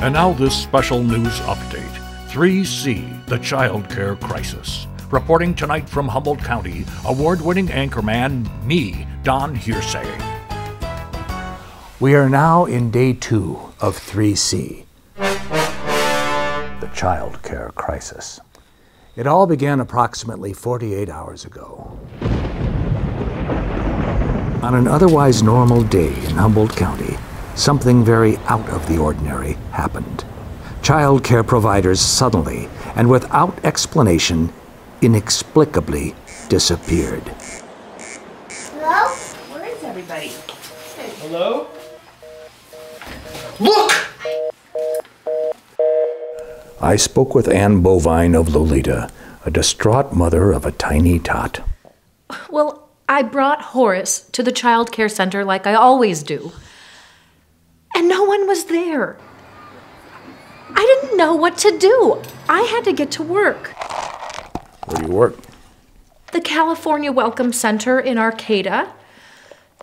And now this special news update. 3C, the childcare crisis. Reporting tonight from Humboldt County, award-winning anchorman, me, Don Hearsay. We are now in day 2 of 3C, the childcare crisis. It all began approximately 48 hours ago. On an otherwise normal day in Humboldt County, something very out of the ordinary happened. Child care providers suddenly, and without explanation, inexplicably disappeared. Hello? Where is everybody? Hello? Look! I spoke with Ann Bovine of Lolita, a distraught mother of a tiny tot. Well, I brought Horace to the child care center like I always do. And no one was there. I didn't know what to do. I had to get to work. Where do you work? The California Welcome Center in Arcata.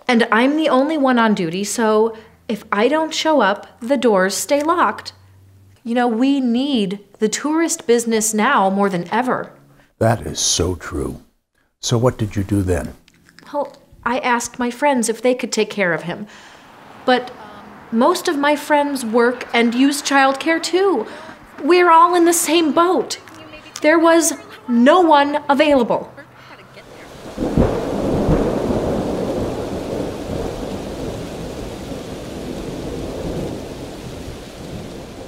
And I'm the only one on duty, so if I don't show up, the doors stay locked. You know, we need the tourist business now more than ever. That is so true. So what did you do then? Well, I asked my friends if they could take care of him. But most of my friends work and use childcare too. We're all in the same boat. There was no one available.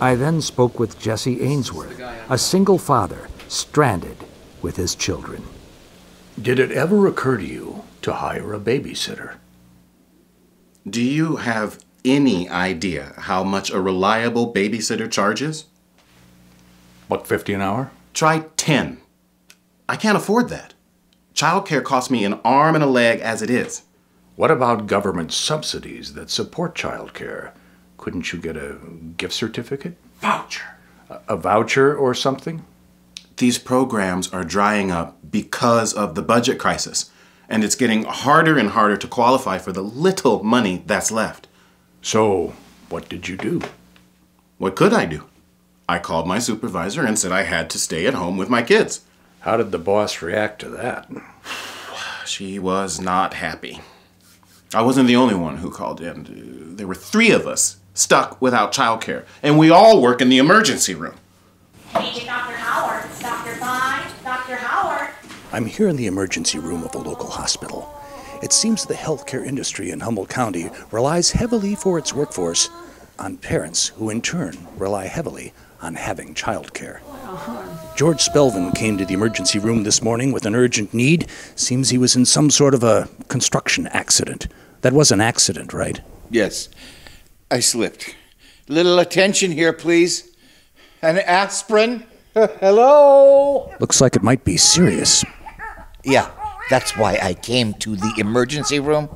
I then spoke with Jesse Ainsworth, a single father, stranded with his children. Did it ever occur to you to hire a babysitter? Do you have any idea how much a reliable babysitter charges? What, $50 an hour? Try 10. I can't afford that. Childcare costs me an arm and a leg as it is. What about government subsidies that support childcare? Couldn't you get a gift certificate? Voucher. A voucher or something? These programs are drying up because of the budget crisis, and it's getting harder and harder to qualify for the little money that's left. So, what did you do? What could I do? I called my supervisor and said I had to stay at home with my kids. How did the boss react to that? She was not happy. I wasn't the only one who called in. There were 3 of us stuck without childcare, and we all work in the emergency room. Hey, Dr. Howard. Dr. Fine. Dr. Howard. I'm here in the emergency room of a local hospital. It seems the healthcare industry in Humboldt County relies heavily for its workforce on parents who in turn rely heavily on having childcare. George Spelvin came to the emergency room this morning with an urgent need. Seems he was in some sort of a construction accident. That was an accident, right? Yes, I slipped. Little attention here, please. An aspirin? Hello? Looks like it might be serious. Yeah, that's why I came to the emergency room.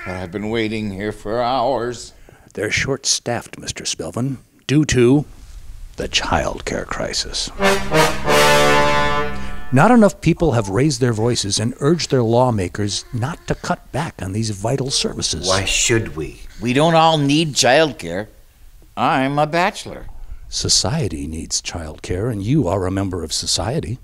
But I've been waiting here for hours. They're short-staffed, Mr. Spelvin, due to the child care crisis. Not enough people have raised their voices and urged their lawmakers not to cut back on these vital services. Why should we? We don't all need childcare. I'm a bachelor. Society needs child care, and you are a member of society.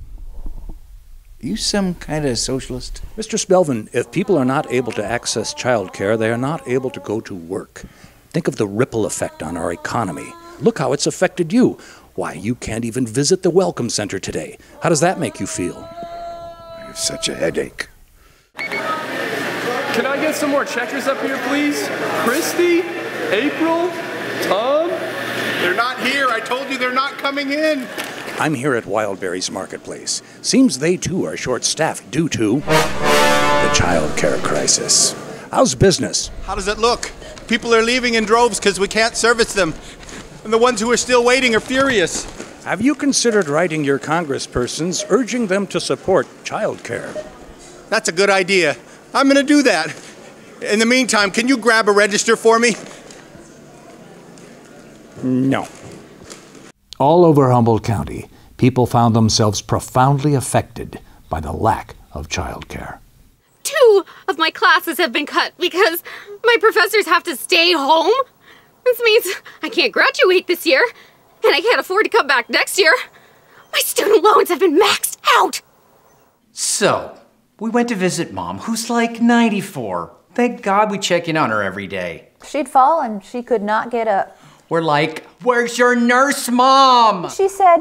You some kind of socialist? Mr. Spelvin, if people are not able to access child care, they are not able to go to work. Think of the ripple effect on our economy. Look how it's affected you. Why, you can't even visit the Welcome Center today. How does that make you feel? I have such a headache. Can I get some more checkers up here, please? Christy? April? Tom? They're not here. I told you they're not coming in. I'm here at Wildberry's Marketplace. Seems they too are short-staffed due to the child care crisis. How's business? How does it look? People are leaving in droves because we can't service them. And the ones who are still waiting are furious. Have you considered writing your congresspersons, urging them to support child care? That's a good idea. I'm going to do that. In the meantime, can you grab a register for me? No. All over Humboldt County, people found themselves profoundly affected by the lack of child care. 2 of my classes have been cut because my professors have to stay home. This means I can't graduate this year, and I can't afford to come back next year. My student loans have been maxed out. So, we went to visit Mom, who's like 94. Thank God we check in on her every day. She'd fallen. She could not get up. We're like, where's your nurse, Mom? She said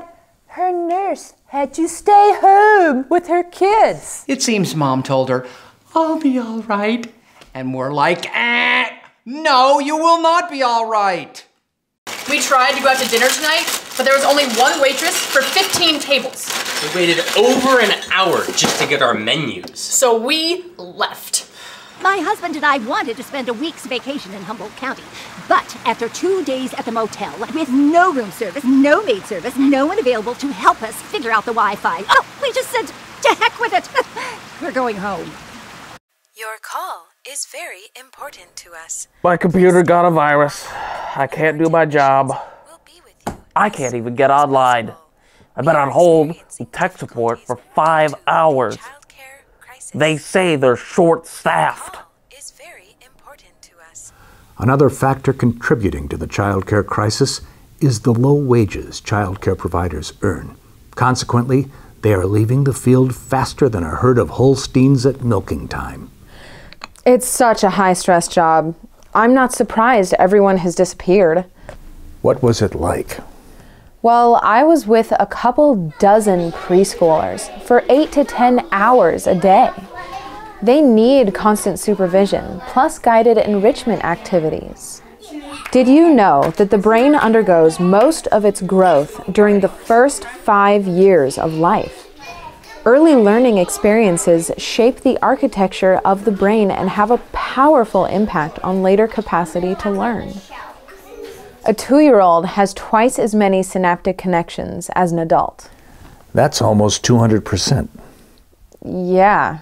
her nurse had to stay home with her kids. It seems Mom told her, I'll be all right. And we're like, no, you will not be all right. We tried to go out to dinner tonight, but there was only one waitress for 15 tables. We waited over an hour just to get our menus. So we left. My husband and I wanted to spend a week's vacation in Humboldt County, but after 2 days at the motel, with no room service, no maid service, no one available to help us figure out the Wi-Fi, we just said, to heck with it. We're going home. Your call is very important to us. My computer got a virus. I can't do my job. I can't even get online. I've been on hold with tech support for 5 hours. They say they're short-staffed. Another factor contributing to the child care crisis is the low wages child care providers earn. Consequently, they are leaving the field faster than a herd of Holsteins at milking time. It's such a high-stress job. I'm not surprised everyone has disappeared. What was it like? Well, I was with a couple dozen preschoolers for 8 to 10 hours a day. They need constant supervision, plus guided enrichment activities. Did you know that the brain undergoes most of its growth during the first 5 years of life? Early learning experiences shape the architecture of the brain and have a powerful impact on later capacity to learn. A 2-year-old has twice as many synaptic connections as an adult. That's almost 200%. Yeah.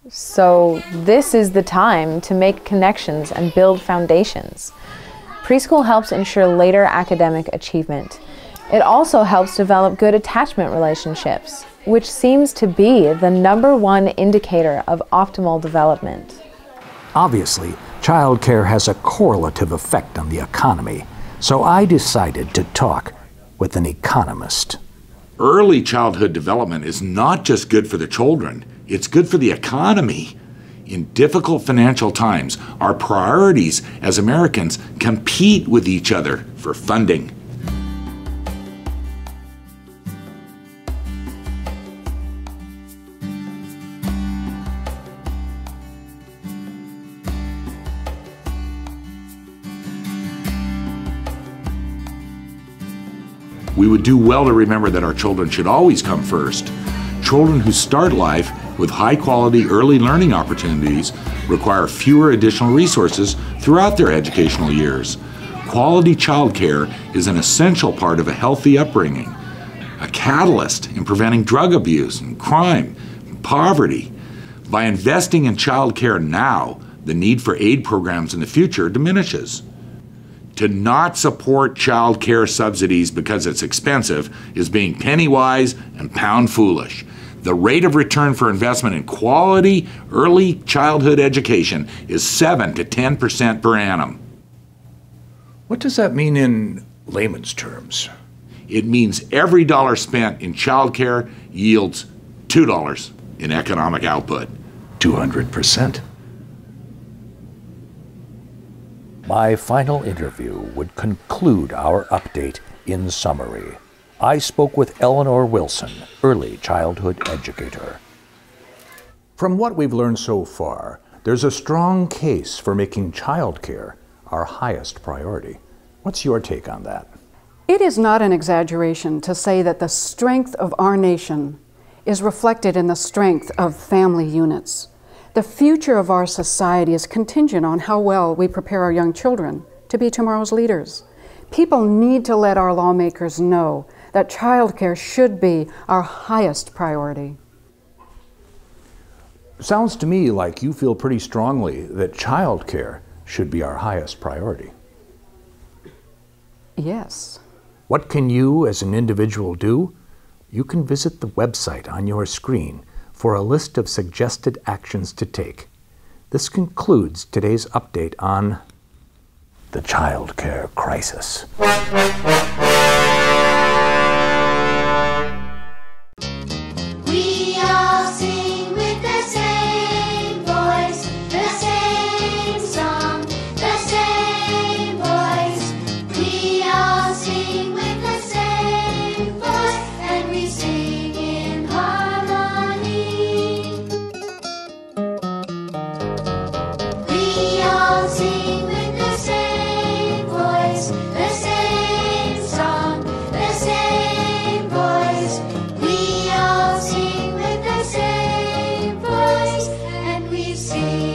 So this is the time to make connections and build foundations. Preschool helps ensure later academic achievement. It also helps develop good attachment relationships, which seems to be the #1 indicator of optimal development. Obviously, child care has a correlative effect on the economy, so I decided to talk with an economist. Early childhood development is not just good for the children, it's good for the economy. In difficult financial times, our priorities as Americans compete with each other for funding. We would do well to remember that our children should always come first. Children who start life with high-quality early learning opportunities require fewer additional resources throughout their educational years. Quality child care is an essential part of a healthy upbringing, a catalyst in preventing drug abuse and crime, and poverty. By investing in child care now, the need for aid programs in the future diminishes. To not support child care subsidies because it's expensive is being penny-wise and pound-foolish. The rate of return for investment in quality early childhood education is 7 to 10% per annum. What does that mean in layman's terms? It means every dollar spent in child care yields $2 in economic output. 200%. My final interview would conclude our update in summary. I spoke with Eleanor Wilson, early childhood educator. From what we've learned so far, there's a strong case for making childcare our highest priority. What's your take on that? It is not an exaggeration to say that the strength of our nation is reflected in the strength of family units. The future of our society is contingent on how well we prepare our young children to be tomorrow's leaders. People need to let our lawmakers know that childcare should be our highest priority. Sounds to me like you feel pretty strongly that childcare should be our highest priority. Yes. What can you as an individual do? You can visit the website on your screen for a list of suggested actions to take. This concludes today's update on the childcare crisis. We all sing with the same voice, the same song, the same voice. We all sing with the same voice, and we sing in harmony. We all sing with the same voice, the same song, the same voice. We all sing with the same voice, and we sing